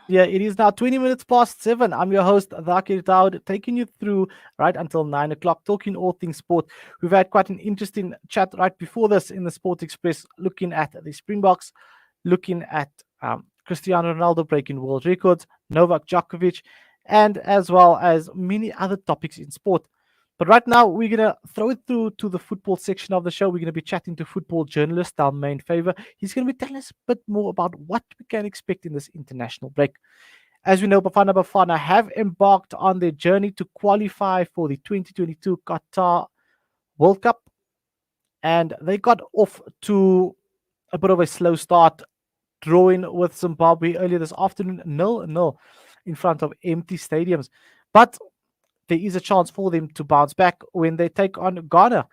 Yeah, it is now 20 minutes past 7. I'm your host, Dhakir Daud, taking you through right until 9 o'clock, talking all things sport. We've had quite an interesting chat right before this in the Sport Express, looking at the Springboks, looking at Cristiano Ronaldo breaking world records, Novak Djokovic, and as well as many other topics in sport. But right now, we're going to throw it through to the football section of the show. We're going to be chatting to football journalist Delmain Faver. He's going to be telling us a bit more about what we can expect in this international break. As we know, Bafana have embarked on their journey to qualify for the 2022 Qatar World Cup, and they got off to a bit of a slow start, drawing with Zimbabwe earlier this afternoon, 0-0 in front of empty stadiums. But there is a chance for them to bounce back when they take on Ghana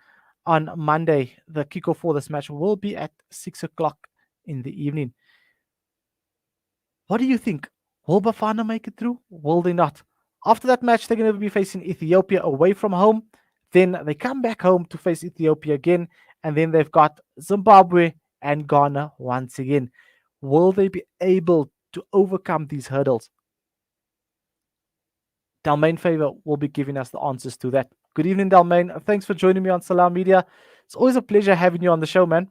on Monday. The kickoff for this match will be at 6 o'clock in the evening. What do you think? Will Bafana make it through? Will they not? After that match, they're going to be facing Ethiopia away from home. Then they come back home to face Ethiopia again. And then they've got Zimbabwe and Ghana once again. Will they be able to overcome these hurdles? Delmain Faver will be giving us the answers to that. Good evening, Delmain. Thanks for joining me on Salam Media. It's always a pleasure having you on the show, man.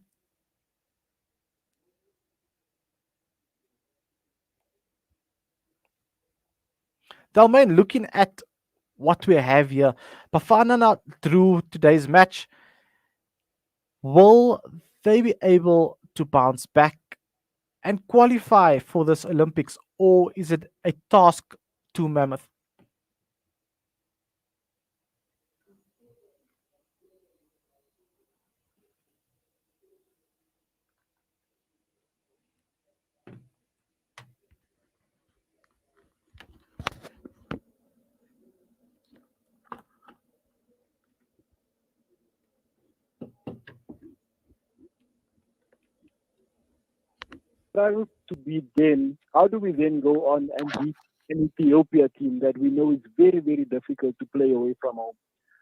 Delmain, looking at what we have here, Bafana now through today's match. Will they be able to bounce back and qualify for this Olympics, or is it a task too mammoth? Struggle to beat them, how do we then go on and beat an Ethiopia team that we know is very, very difficult to play away from home?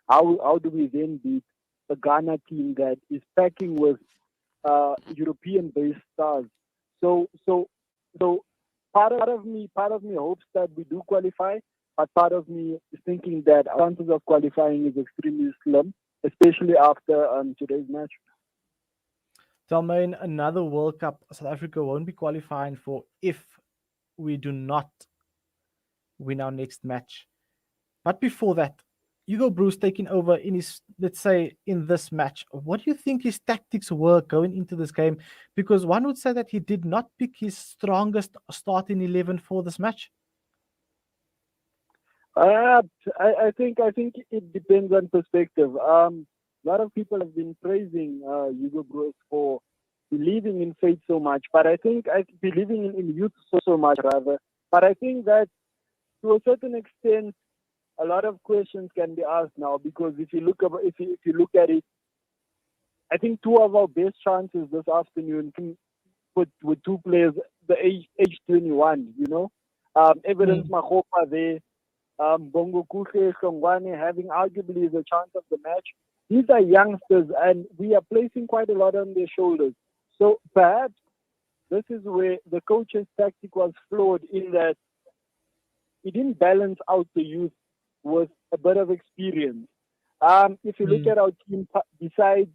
How do we then beat a Ghana team that is packing with European-based stars? So, so, so part of me hopes that we do qualify, but part of me is thinking that our chances of qualifying is extremely slim, especially after today's match. Delmain, another World Cup South Africa won't be qualifying for if we do not win our next match. But before that, Hugo Bruce taking over in his, let's say, in this match. What do you think his tactics were going into this game? Because one would say that he did not pick his strongest starting 11 for this match. Uh, I think it depends on perspective. A lot of people have been praising Hugo Broos for believing in faith so much, but I believing in youth so much rather. But I think that to a certain extent, a lot of questions can be asked now because if you look at it, I think two of our best chances this afternoon with two players the age 21. Evidence Mm. Mahopa there, Bongo Kuhle, Shongwane having arguably the chance of the match. These are youngsters, and we are placing quite a lot on their shoulders. So perhaps this is where the coach's tactic was flawed in that he didn't balance out the youth with a bit of experience. If you look Mm. at our team, besides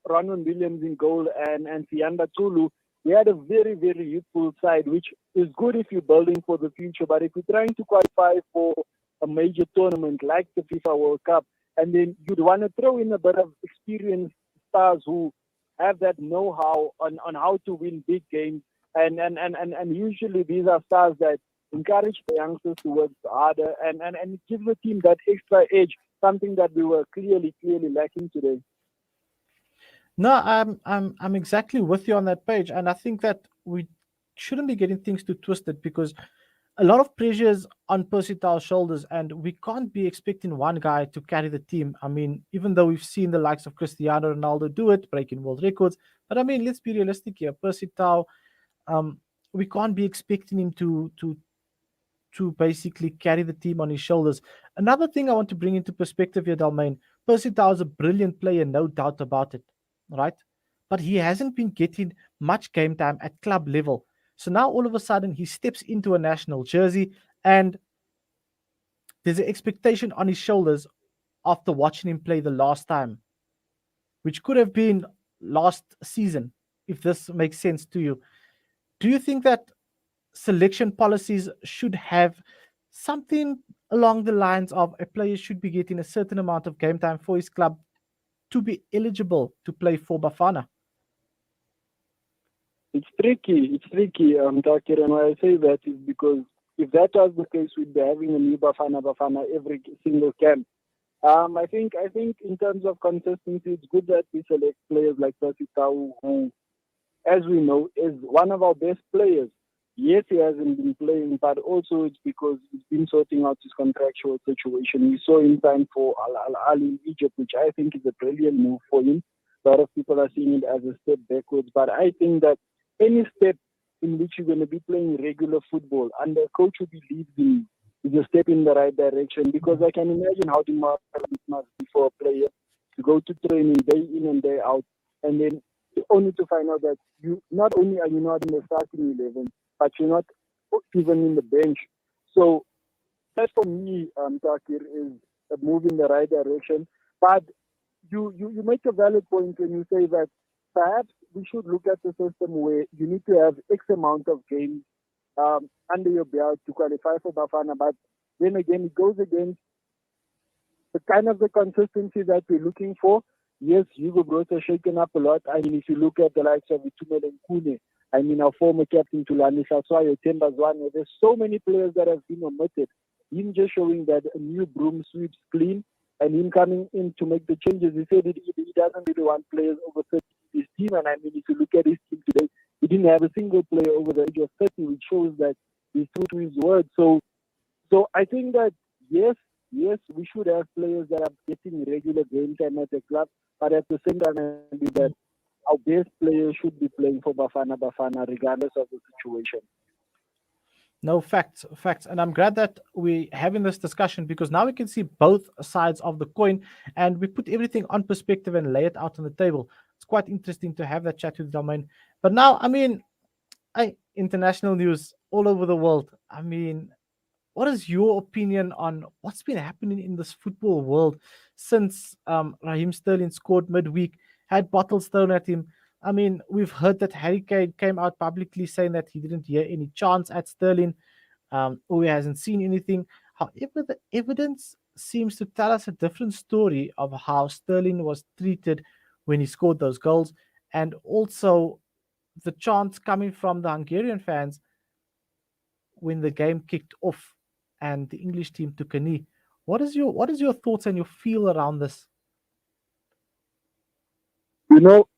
Ronan Williams in goal and Sianda Tulu, we had a very, very youthful side, which is good if you're building for the future. But if you're trying to qualify for a major tournament like the FIFA World Cup, and then you'd want to throw in a bit of experienced stars who have that know-how on how to win big games. And usually these are stars that encourage the youngsters to work harder and give the team that extra edge, something that we were clearly lacking today. No, I'm exactly with you on that page, and I think that we shouldn't be getting things too twisted because a lot of pressure is on Percy Tau's shoulders, and we can't be expecting one guy to carry the team. I mean, even though we've seen the likes of Cristiano Ronaldo do it, breaking world records, but I mean, let's be realistic here. Percy Tau, um, we can't be expecting him to basically carry the team on his shoulders. Another thing I want to bring into perspective here, Dalmain, Percy Tau is a brilliant player, no doubt about it, right? But he hasn't been getting much game time at club level. So now all of a sudden he steps into a national jersey, and there's an expectation on his shoulders after watching him play the last time, which could have been last season, if this makes sense to you. Do you think that selection policies should have something along the lines of a player should be getting a certain amount of game time for his club to be eligible to play for Bafana? It's tricky. It's tricky, Takir, and why I say that is because if that was the case, we'd be having a new Bafana every single camp. I think in terms of consistency, it's good that we select players like Percy Tau, who, as we know, is one of our best players. Yes, he hasn't been playing, but also it's because he's been sorting out his contractual situation. We saw him sign for Al Ahly in Egypt, which I think is a brilliant move for him. A lot of people are seeing it as a step backwards, but I think that any step in which you're going to be playing regular football under a coach who believes in you, is a step in the right direction, because I can imagine how demoralizing it must be for a player to go to training day in and day out, and then only to find out that you not only are you not in the starting 11, but you're not even in the bench. So that for me, Takir, is a move in the right direction. But you make a valid point when you say that perhaps we should look at the system where you need to have X amount of games under your belt to qualify for Bafana. But then again, it goes against the kind of the consistency that we're looking for. Yes, Hugo Broos has shaken up a lot. I mean, if you look at the likes of Itumel and Kune, I mean, our former captain Tulani Saswayo, Temba Zwane, there's so many players that have been omitted. Him just showing that a new broom sweeps clean, and him coming in to make the changes. He said he doesn't really want players over 30 in his team. And I mean, if you look at his team today, he didn't have a single player over the age of 30, which shows that he's true to his word. So I think that yes, we should have players that are getting regular game time at the club, but at the same time, I believe that our best players should be playing for Bafana, regardless of the situation. No, facts. And I'm glad that we're having this discussion because now we can see both sides of the coin and we put everything on perspective and lay it out on the table. It's quite interesting to have that chat with Delmain. But now, I mean, international news all over the world. I mean, what is your opinion on what's been happening in this football world since Raheem Sterling scored midweek, had bottles thrown at him? I mean, we've heard that Harry Kane came out publicly saying that he didn't hear any chants at Sterling, or he hasn't seen anything. However, the evidence seems to tell us a different story of how Sterling was treated when he scored those goals, and also the chants coming from the Hungarian fans when the game kicked off and the English team took a knee. What is your thoughts and your feel around this? You know,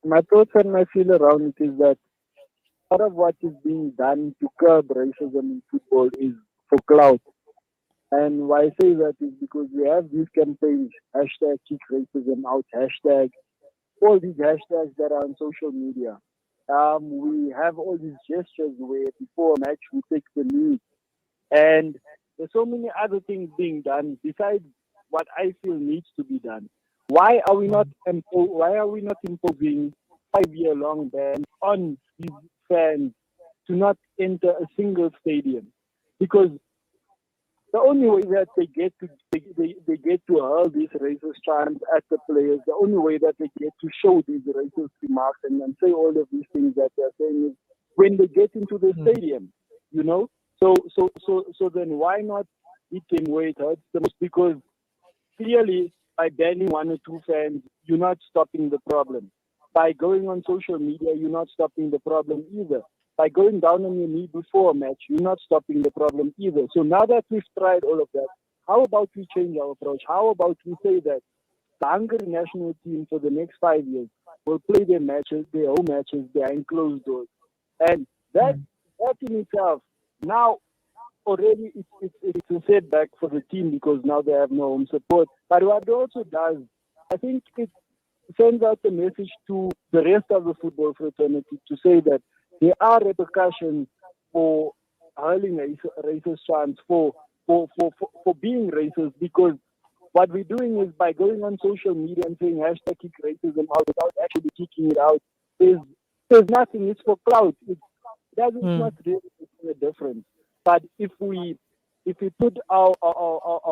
my thoughts and my feel around it is that part of what is being done to curb racism in football is for clout. And why I say that is because we have these campaigns, hashtag kick racism out, hashtag, all these hashtags that are on social media. We have all these gestures where before a match we take the knee, and there's so many other things being done besides what I feel needs to be done. Why are we not imposing 5 year long ban on these fans to not enter a single stadium? Because the only way that they get to hurl these racist chants at the players, the only way that they get to show these racist remarks and say all of these things that they're saying is when they get into the Mm, stadium, you know. So then why not hit them where it hurts the most? Because clearly by banning one or two fans, you're not stopping the problem. By going on social media, you're not stopping the problem either. By going down on your knee before a match, you're not stopping the problem either. So now that we've tried all of that, how about we change our approach? How about we say that the Hungary national team for the next 5 years will play their matches, their home matches, behind closed doors, and that mm, that in itself now already it's a setback for the team because now they have no home support. But what it also does, I think it sends out a message to the rest of the football fraternity to say that there are repercussions for hurling racist chants, for being racist, because what we're doing is by going on social media and saying hashtag kick racism out without actually kicking it out is there's nothing. It's for clout. It's Mm. not really making a difference. But if we put our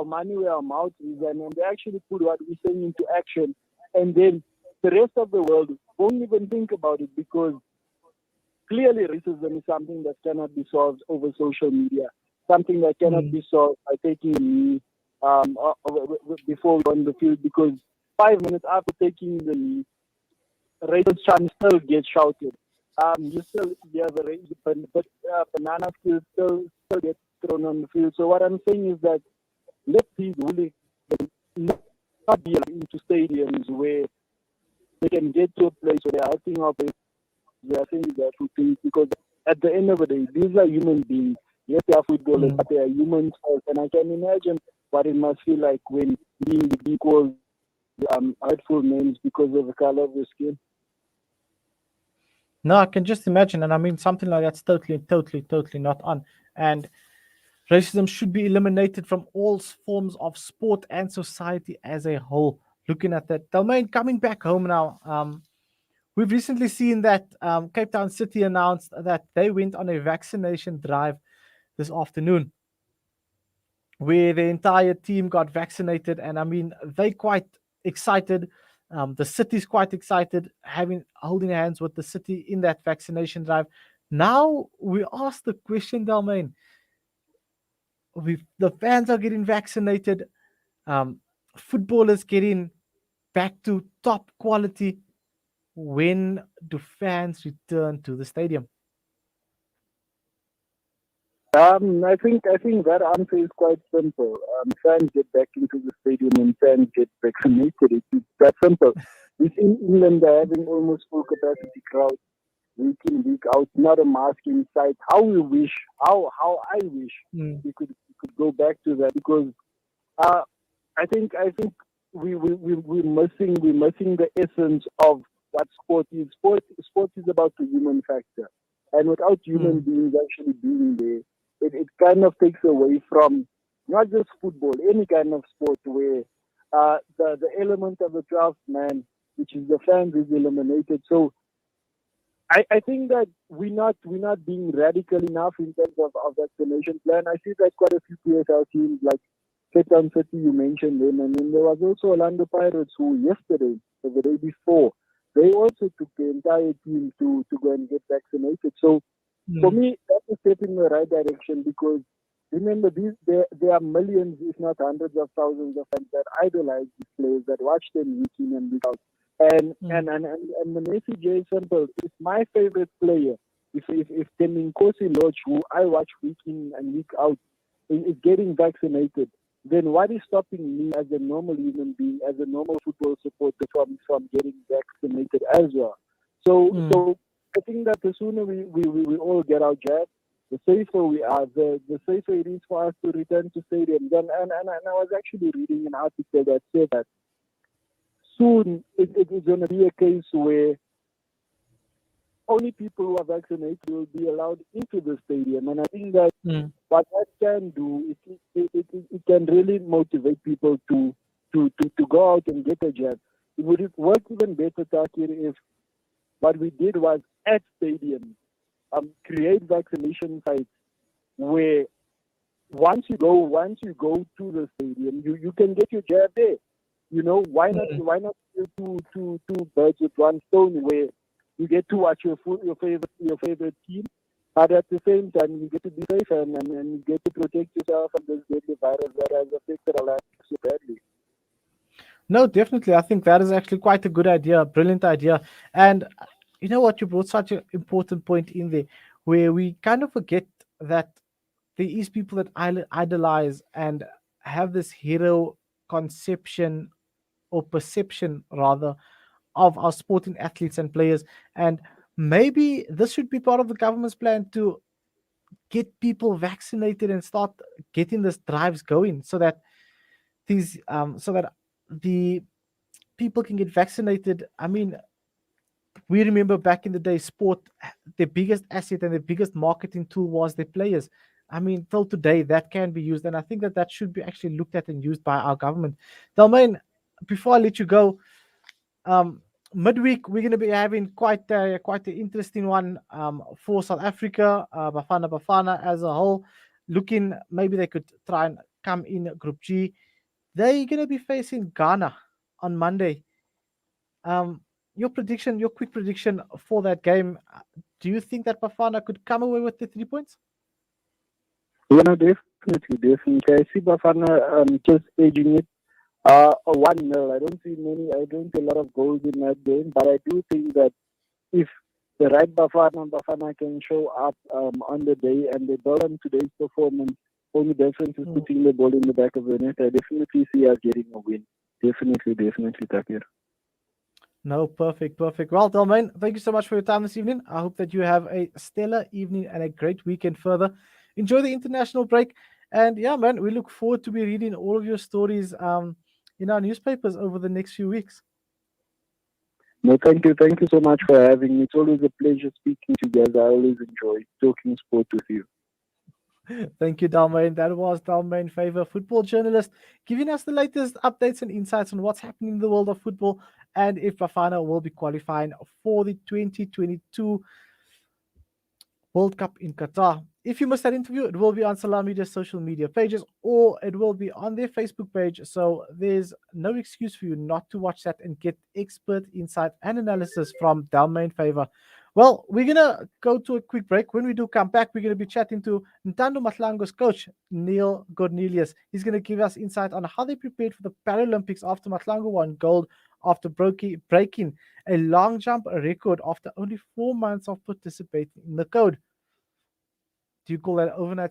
money where our mouth is, and we actually put what we're saying into action, and then the rest of the world won't even think about it, because clearly racism is something that cannot be solved over social media, something that cannot Mm. be solved by taking a knee before we go on the field, because 5 minutes after taking the knee, racist chant still gets shouted. You still have a but banana still get thrown on the field. So what I'm saying is that let these hooligans not be allowed into stadiums where they can get to a place where they're hurting our players, they are saying that things, because at the end of the day, these are human beings. Yes, they are footballers, Mm. but they are humans first. And I can imagine what it must feel like when being called hurtful names because of the color of your skin. No, I can just imagine, and I mean something like that's totally, totally, totally not on. And racism should be eliminated from all forms of sport and society as a whole. Looking at that, Delmain, coming back home now. We've recently seen that Cape Town City announced that they went on a vaccination drive this afternoon, where the entire team got vaccinated, and I mean they quite excited. The city's quite excited, having holding hands with the city in that vaccination drive. Now we ask the question, Dalmain. The fans are getting vaccinated. Um, Footballers getting back to top quality. When do fans return to the stadium? I think that answer is quite simple. Fans get back into the stadium and fans get vaccinated. It's that simple. We see in England they're having almost full capacity crowds week in, week out, not a mask in sight. How I wish Mm, we could go back to that, because uh, I think we're missing the essence of what sport is. Sport is about the human factor, and without human mm, beings actually being there, it kind of takes away from not just football, any kind of sport where the element of the 12th man, which is the fans, is eliminated. So I think that we're not being radical enough in terms of vaccination plan. I see that quite a few PSL teams like Cape Town City, you mentioned them, and then there was also Orlando Pirates who yesterday, or the day before, they also took the entire team to go and get vaccinated. So for mm, me, that's a step in the right direction, because remember, there are millions, if not hundreds of thousands of fans that idolize these players, that watch them week in and week out. And mm, and and and, and the message is simple. It's my favorite player. If Teminkosi Lodge, who I watch week in and week out, is getting vaccinated, then what is stopping me as a normal human being, as a normal football supporter, from getting vaccinated as well? So mm. so I think that the sooner we all get our jab, the safer we are, the safer it is for us to return to stadiums. And I was actually reading an article that said that soon it is going to be a case where only people who are vaccinated will be allowed into the stadium. And I think that Mm. what that can do, it can really motivate people to go out and get a jab. It would work even better, Takir, if what we did was at stadiums, create vaccination sites where once you go to the stadium, you can get your jab there. Mm. Why not kill two birds with one stone, where you get to watch your favorite team, but at the same time you get to be safe, and you get to protect yourself from this deadly virus that has affected our lives so badly. No, definitely. I think that is actually quite a good idea, a brilliant idea. And you know what? You brought such an important point in there where we kind of forget that there is people that idolize and have this hero conception or perception, rather, of our sporting athletes and players. And maybe this should be part of the government's plan to get people vaccinated and start getting these drives going so that the people can get vaccinated. I mean, we remember back in the day, sport, the biggest asset and the biggest marketing tool was their players. I mean, till today, that can be used, and I think that that should be actually looked at and used by our government. Delmain, before I let you go, um, midweek we're going to be having quite an interesting one for South Africa. Bafana as a whole, looking maybe they could try and come in Group G. They're going to be facing Ghana on Monday. Your prediction, your quick prediction for that game. Do you think that Bafana could come away with the 3 points? Yeah, no, definitely, definitely. I see Bafana just edging it. A 1-0. I don't see a lot of goals in that game, but I do think that if the right Bafana can show up on the day and they build on today's performance, only difference is putting the ball in the back of the net. I definitely see us getting a win. Definitely, Takir. No, perfect. Well, Delmain, thank you so much for your time this evening. I hope that you have a stellar evening and a great weekend further. Enjoy the international break. And yeah, man, we look forward to be reading all of your stories in our newspapers over the next few weeks. No, thank you. Thank you so much for having me. It's always a pleasure speaking to you guys. I always enjoy talking sport with you. Thank you, Delmain. That was Delmain Faver, football journalist, giving us the latest updates and insights on what's happening in the world of football and if Bafana will be qualifying for the 2022 World Cup in Qatar. If you missed that interview, it will be on Salam Media's social media pages or it will be on their Facebook page. So there's no excuse for you not to watch that and get expert insight and analysis from Delmain Faver. Well, we're going to go to a quick break. When we do come back, we're going to be chatting to Ntando Mahlango's coach, Neil Cornelius. He's going to give us insight on how they prepared for the Paralympics after Mahlango won gold after breaking a long jump record after only 4 months of participating in the code. Do you call that overnight